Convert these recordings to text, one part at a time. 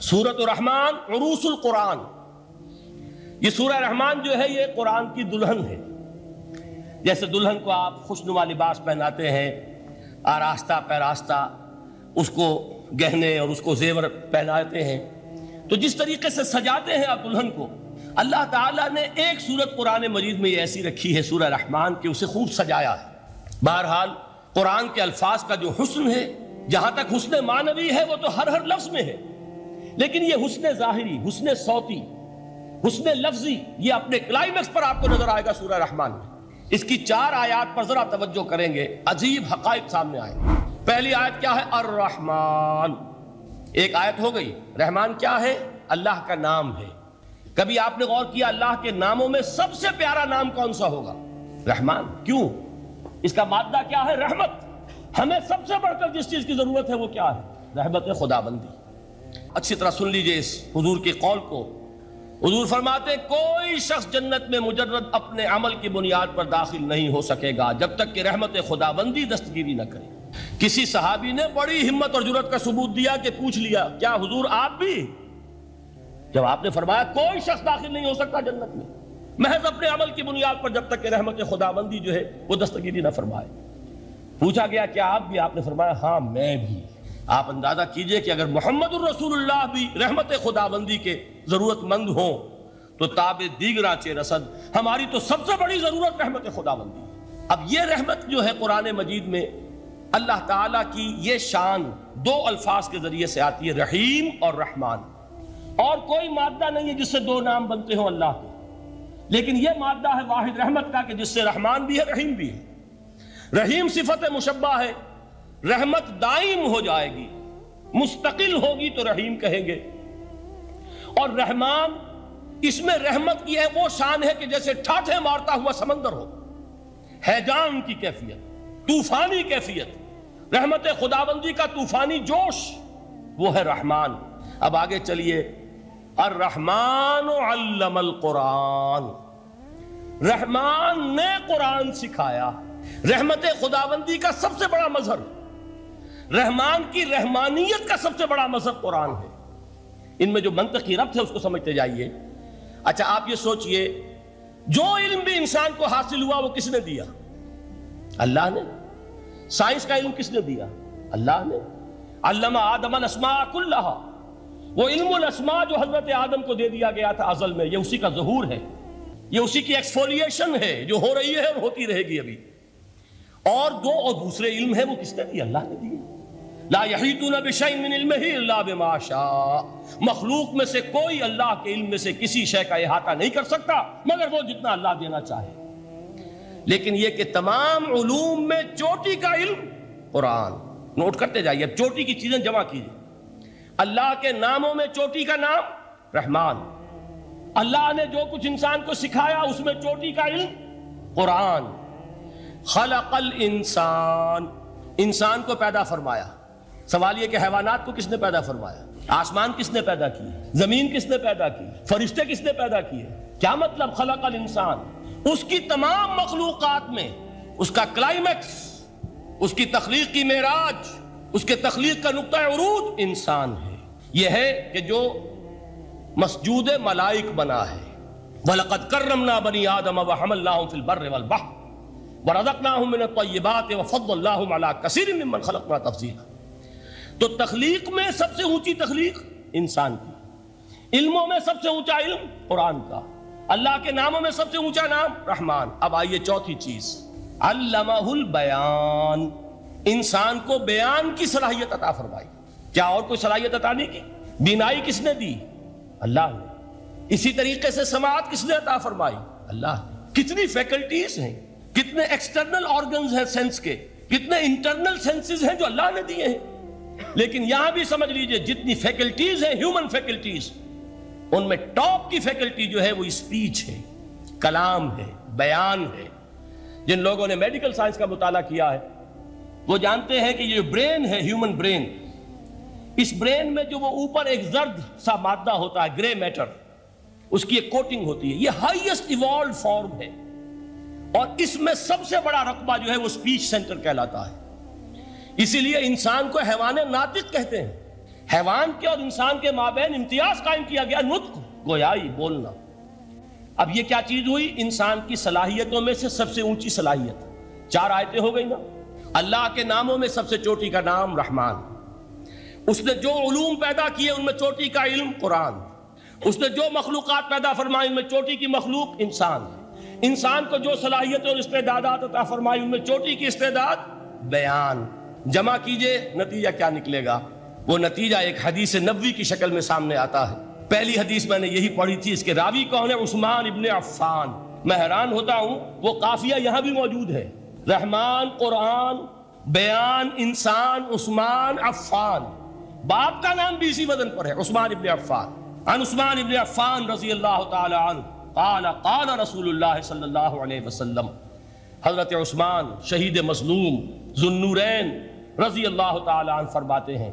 سورۃ الرحمن عروس القرآن، یہ سورہ رحمان جو ہے یہ قرآن کی دلہن ہے۔ جیسے دلہن کو آپ خوشنما لباس پہناتے ہیں، آراستہ پیراستہ اس کو گہنے اور اس کو زیور پہناتے ہیں، تو جس طریقے سے سجاتے ہیں آپ دلہن کو، اللہ تعالیٰ نے ایک سورت قرآن مجید میں یہ ایسی رکھی ہے سورہ رحمان کہ اسے خوب سجایا ہے۔ بہرحال قرآن کے الفاظ کا جو حسن ہے، جہاں تک حسن معنوی ہے وہ تو ہر لفظ میں ہے، لیکن یہ حسن ظاہری، حسن صوتی، حسن لفظی، یہ اپنے کلائمیکس پر آپ کو نظر آئے گا سورہ رحمان میں۔ اس کی 4 آیات پر ذرا توجہ کریں گے، عجیب حقائق سامنے آئے گے۔ پہلی آیت کیا ہے؟ الرحمن، ایک آیت ہو گئی۔ رحمان کیا ہے؟ اللہ کا نام ہے۔ کبھی آپ نے غور کیا اللہ کے ناموں میں سب سے پیارا نام کون سا ہوگا؟ رحمان۔ کیوں؟ اس کا مادہ کیا ہے؟ رحمت۔ ہمیں سب سے بڑھ کر جس چیز کی ضرورت ہے وہ کیا ہے؟ رحمت خدا بندی۔ اچھی طرح سن لیجئے اس حضور کے قول کو۔ حضور فرماتے ہیں کوئی شخص جنت میں مجرد اپنے عمل کی بنیاد پر داخل نہیں ہو سکے گا جب تک کہ رحمت خدا بندی دستگیری نہ کرے۔ کسی صحابی نے بڑی ہمت اور جرأت کا ثبوت دیا کہ پوچھ لیا، کیا حضور آپ بھی؟ جب آپ نے فرمایا کوئی شخص داخل نہیں ہو سکتا جنت میں محض اپنے عمل کی بنیاد پر جب تک کہ رحمت خدا بندی جو ہے وہ دستگیری نہ فرمائے۔ پوچھا گیا کیا آپ بھی؟ آپ نے فرمایا ہاں میں بھی۔ آپ اندازہ کیجئے کہ اگر محمد الرسول اللہ بھی رحمت خدا بندی کے ضرورت مند ہوں تو تاب دیگراں چہ رسد، ہماری تو سب سے بڑی ضرورت رحمت خدا بندی ہے۔ اب یہ رحمت جو ہے قرآن مجید میں اللہ تعالیٰ کی یہ شان 2 الفاظ کے ذریعے سے آتی ہے، رحیم اور رحمان۔ اور کوئی مادہ نہیں ہے جس سے 2 نام بنتے ہوں اللہ کے، لیکن یہ مادہ ہے واحد رحمت کا کہ جس سے رحمان بھی ہے رحیم بھی ہے۔ رحیم صفت مشبہ ہے، رحمت دائم ہو جائے گی، مستقل ہوگی تو رحیم کہیں گے۔ اور رحمان، اس میں رحمت کی ہے وہ شان ہے کہ جیسے ٹھاٹھے مارتا ہوا سمندر ہو، ہیجان کی کیفیت، طوفانی کیفیت، رحمت خداوندی کا طوفانی جوش، وہ ہے رحمان۔ اب آگے چلیے، الرحمن علم القرآن، رحمان نے قرآن سکھایا۔ رحمت خداوندی کا سب سے بڑا مظہر، رحمان کی رحمانیت کا سب سے بڑا مظہر قرآن ہے۔ ان میں جو منطقی ربط ہے اس کو سمجھتے جائیے۔ اچھا آپ یہ سوچئے، جو علم بھی انسان کو حاصل ہوا وہ کس نے دیا؟ اللہ نے۔ سائنس کا علم کس نے دیا؟ اللہ نے۔ علم آدم الاسماء کلہا، وہ علم الاسماء جو حضرت آدم کو دے دیا گیا تھا ازل میں، یہ اسی کا ظہور ہے، یہ اسی کی ایکسفولیشن ہے جو ہو رہی ہے اور ہوتی رہے گی ابھی۔ اور دوسرے علم ہے وہ کس نے دیے؟ اللہ نے دیے۔ لا یحیطون بشیء من علمہ الا بما شاء، مخلوق میں سے کوئی اللہ کے علم میں سے کسی شے کا احاطہ نہیں کر سکتا مگر وہ جتنا اللہ دینا چاہے۔ لیکن یہ کہ تمام علوم میں چوٹی کا علم قرآن۔ نوٹ کرتے جائیے، اب چوٹی کی چیزیں جمع کیجیے۔ اللہ کے ناموں میں چوٹی کا نام رحمان، اللہ نے جو کچھ انسان کو سکھایا اس میں چوٹی کا علم قرآن۔ خلق الانسان، انسان کو پیدا فرمایا۔ سوال یہ کہ حیوانات کو کس نے پیدا فرمایا؟ آسمان کس نے پیدا کیے؟ زمین کس نے پیدا کی؟ فرشتے کس نے پیدا کیے؟ کیا مطلب خلق الانسان؟ اس کی تمام مخلوقات میں اس کا کلائمیکس، اس کی تخلیق کی معراج، اس کے تخلیق کا نقطہ عروج انسان ہے۔ یہ ہے کہ جو مسجود ملائک بنا ہے۔ وَلَقَدْ كَرَّمْنَا بَنِي آدَمَ وَحَمَلْنَاهُمْ فِي الْبَرِّ وَالْبَحْرِ وَرَزَقْنَاهُمْ مِنَ الطَّيِّبَاتِ وَفَضَّلْنَاهُمْ عَلَى كَثِيرٍ مِّمَّنْ خَلَقْنَا تَفْضِيلًا۔ تو تخلیق میں سب سے اونچی تخلیق انسان کی، علموں میں سب سے اونچا علم قرآن کا، اللہ کے ناموں میں سب سے اونچا نام رحمان۔ اب آئیے چوتھی چیز، علمہ البیان، انسان کو بیان کی صلاحیت عطا فرمائی۔ کیا اور کوئی صلاحیت عطا نہیں کی؟ بینائی کس نے دی؟ اللہ نے۔ اسی طریقے سے سماعت کس نے عطا فرمائی؟ اللہ نے۔ کتنی فیکلٹیز ہیں، کتنے ایکسٹرنل آرگنز ہیں سینس کے، کتنے انٹرنل سینسز ہیں جو اللہ نے دیے ہیں۔ لیکن یہاں بھی سمجھ لیجئے جتنی فیکلٹیز ہیں ہیومن فیکلٹیز، ان میں ٹاپ کی فیکلٹی جو ہے وہ اسپیچ ہے، کلام ہے، بیان ہے۔ جن لوگوں نے میڈیکل سائنس کا مطالعہ کیا ہے وہ جانتے ہیں کہ یہ جو برین ہے، ہیومن برین، اس برین میں جو وہ اوپر ایک زرد سا مادہ ہوتا ہے، گرے میٹر، اس کی ایک کوٹنگ ہوتی ہے، یہ ہائیسٹ ایوالوڈ فارم ہے، اور اس میں سب سے بڑا رقبہ جو ہے وہ اسپیچ سینٹر کہلاتا ہے۔ اسی لیے انسان کو حیوان ناطق کہتے ہیں۔ حیوان کے اور انسان کے مابین امتیاز قائم کیا گیا، نطق، گویائی، بولنا۔ اب یہ کیا چیز ہوئی؟ انسان کی صلاحیتوں میں سے سب سے اونچی صلاحیت، 4 آیتیں ہو گئی نا۔ اللہ کے ناموں میں سب سے چوٹی کا نام رحمان، اس نے جو علوم پیدا کیے ان میں چوٹی کا علم قرآن، اس نے جو مخلوقات پیدا فرمائی ان میں چوٹی کی مخلوق انسان، انسان کو جو صلاحیت اور استعدادات عطا فرمائی ان میں چوٹی کی استعداد بیان۔ جمع کیجئے، نتیجہ کیا نکلے گا؟ وہ نتیجہ ایک حدیث نبوی کی شکل میں سامنے آتا ہے۔ پہلی حدیث میں نے یہی پڑھی تھی، اس کے راوی کون ہے؟ عثمان ابن عفان۔ میں حیران ہوتا ہوں وہ قافیہ یہاں بھی موجود ہے، رحمان قرآن، بیان انسان، عثمان عفان، باپ کا نام بھی اسی وزن پر ہے، عثمان ابن عفان۔ عن عثمان ابن عفان رضی اللہ تعالی عنہ قال قال رسول اللہ صلی اللہ علیہ وسلم، حضرت عثمان شہید مظلوم ذو النورین رضی اللہ تعالی عنہ فرماتے ہیں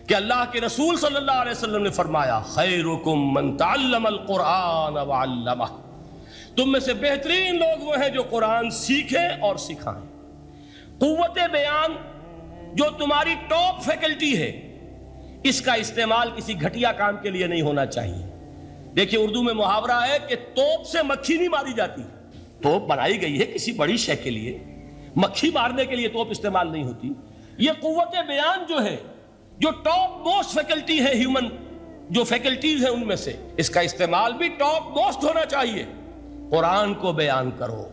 کہ اللہ کے رسول صلی اللہ علیہ وسلم نے فرمایا، خیرکم من تعلم القرآن وعلمہ، تم میں سے بہترین لوگ وہ ہیں جو قرآن سیکھیں اور سکھائیں۔ قوت بیان جو تمہاری ٹاپ فیکلٹی ہے، اس کا استعمال کسی گھٹیا کام کے لیے نہیں ہونا چاہیے۔ دیکھیے اردو میں محاورہ ہے کہ توپ سے مکھی نہیں ماری جاتی، توپ بنائی گئی ہے کسی بڑی شے کے لیے، مکھی مارنے کے لیے توپ استعمال نہیں ہوتی۔ یہ قوت بیان جو ہے، جو ٹاپ موسٹ فیکلٹی ہے ہیومن جو فیکلٹیز ہیں ان میں سے، اس کا استعمال بھی ٹاپ موسٹ ہونا چاہیے۔ قرآن کو بیان کرو،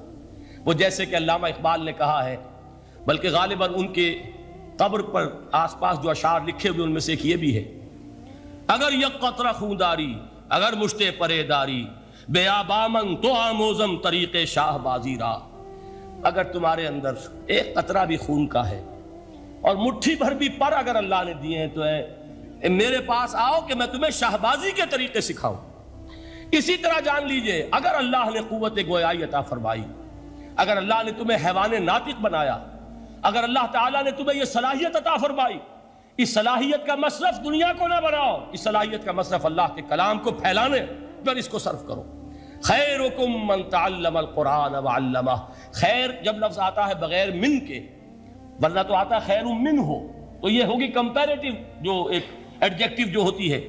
وہ جیسے کہ علامہ اقبال نے کہا ہے، بلکہ غالباً ان کے قبر پر آس پاس جو اشعار لکھے ہوئے ان میں سے ایک یہ بھی ہے، اگر یک قطرہ خونداری، اگر مشتے پرے داری، بے آبامن تو آموزم طریق شاہ بازی را، اگر تمہارے اندر ایک قطرہ بھی خون کا ہے اور مٹھی بھر بھی پر اگر اللہ نے دیے ہیں تو میرے پاس آؤ کہ میں تمہیں شاہبازی کے طریقے سکھاؤں۔ اسی طرح جان لیجئے، اگر اللہ نے قوت گویائی عطا فرمائی، اگر اللہ نے تمہیں حیوان ناطق بنایا، اگر اللہ تعالیٰ نے تمہیں یہ صلاحیت عطا فرمائی، اس صلاحیت کا مصرف دنیا کو نہ بناؤ، اس صلاحیت کا مصرف اللہ کے کلام کو پھیلانے پر اس کو صرف کرو۔ خیرکم من تعلم القرآن وعلمہ، خیر جب لفظ آتا ہے بغیر من کے، ورنہ تو آتا ہے خیر من ہو، تو یہ ہوگی کمپیریٹیو جو ایک ایڈجیکٹیو جو ہوتی ہے،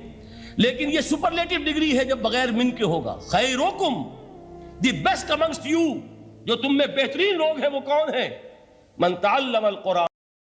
لیکن یہ سپرلیٹیو ڈگری ہے جب بغیر من کے ہوگا۔ خیرکم، دی بیسٹ امنگسٹ یو، جو تم میں بہترین لوگ ہیں وہ کون ہیں؟ من تعلم القرآن